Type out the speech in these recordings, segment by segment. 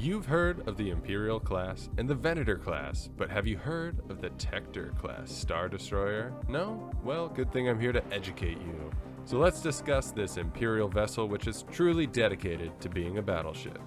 You've heard of the Imperial class and the Venator class, but have you heard of the Tector-class Star Destroyer? No? Well, good thing I'm here to educate you. So let's discuss this Imperial vessel which is truly dedicated to being a battleship.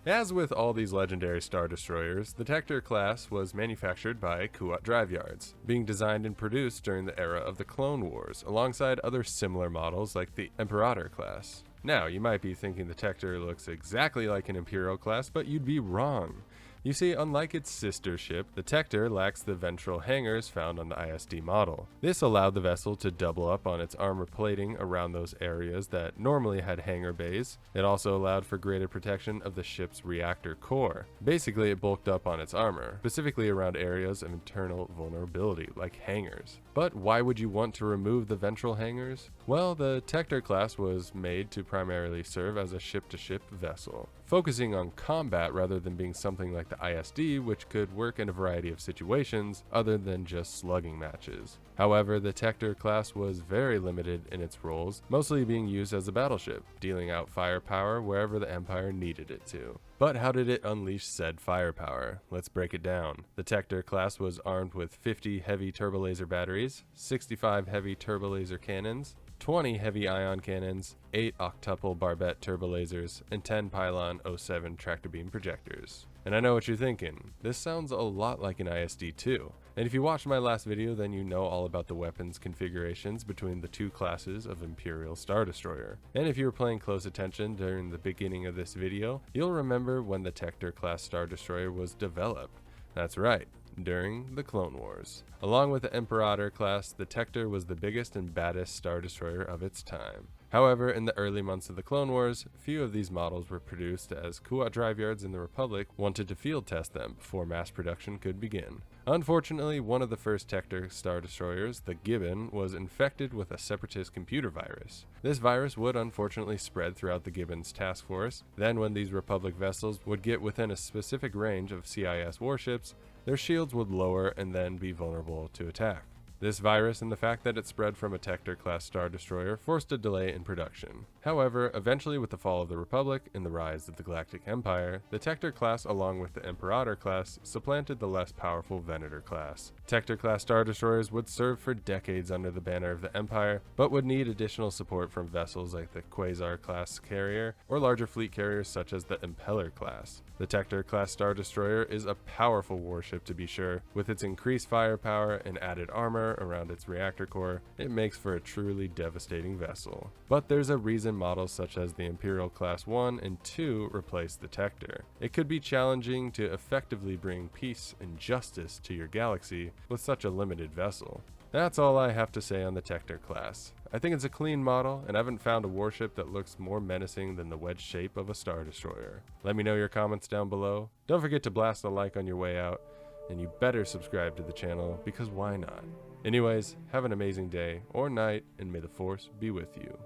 As with all these legendary Star Destroyers, the Tector-class was manufactured by Kuat Drive Yards, being designed and produced during the era of the Clone Wars, alongside other similar models like the Imperator-class. Now, you might be thinking the Tector looks exactly like an Imperial class, but you'd be wrong. You see, unlike its sister ship, the Tector lacks the ventral hangars found on the ISD model. This allowed the vessel to double up on its armor plating around those areas that normally had hangar bays. It also allowed for greater protection of the ship's reactor core. Basically, it bulked up on its armor, specifically around areas of internal vulnerability, like hangars. But why would you want to remove the ventral hangars? Well, the Tector class was made to primarily serve as a ship-to-ship vessel, focusing on combat rather than being something like the ISD, which could work in a variety of situations other than just slugging matches. However, the Tector class was very limited in its roles, mostly being used as a battleship, dealing out firepower wherever the Empire needed it to. But how did it unleash said firepower? Let's break it down. The Tector class was armed with 50 heavy turbolaser batteries, 65 heavy turbolaser cannons, 20 heavy ion cannons, 8 octuple barbette turbolasers, and 10 pylon 07 tractor beam projectors. And I know what you're thinking, this sounds a lot like an ISD too. And if you watched my last video, then you know all about the weapons configurations between the two classes of Imperial Star Destroyer. And if you were paying close attention during the beginning of this video, you'll remember when the Tector class Star Destroyer was developed. That's right, during the Clone Wars. Along with the Imperator class, the Tector was the biggest and baddest Star Destroyer of its time. However, in the early months of the Clone Wars, few of these models were produced as Kuat Drive Yards in the Republic wanted to field test them before mass production could begin. Unfortunately, one of the first Tector Star Destroyers, the Gibbon, was infected with a separatist computer virus. This virus would unfortunately spread throughout the Gibbon's task force. Then when these Republic vessels would get within a specific range of CIS warships, their shields would lower and then be vulnerable to attack. This virus and the fact that it spread from a Tector-class Star Destroyer forced a delay in production. However, eventually with the fall of the Republic and the rise of the Galactic Empire, the Tector class along with the Imperator class supplanted the less powerful Venator class. Tector-class Star Destroyers would serve for decades under the banner of the Empire, but would need additional support from vessels like the Quasar-class carrier or larger fleet carriers such as the Impeller class. The Tector-class Star Destroyer is a powerful warship to be sure. With its increased firepower and added armor around its reactor core, it makes for a truly devastating vessel. But there's a reason models such as the Imperial Class 1 and 2 replace the Tector. It could be challenging to effectively bring peace and justice to your galaxy with such a limited vessel. That's all I have to say on the Tector class. I think it's a clean model, and I haven't found a warship that looks more menacing than the wedge shape of a Star Destroyer. Let me know your comments down below. Don't forget to blast a like on your way out, and you better subscribe to the channel, because why not? Anyways, have an amazing day or night, and may the Force be with you.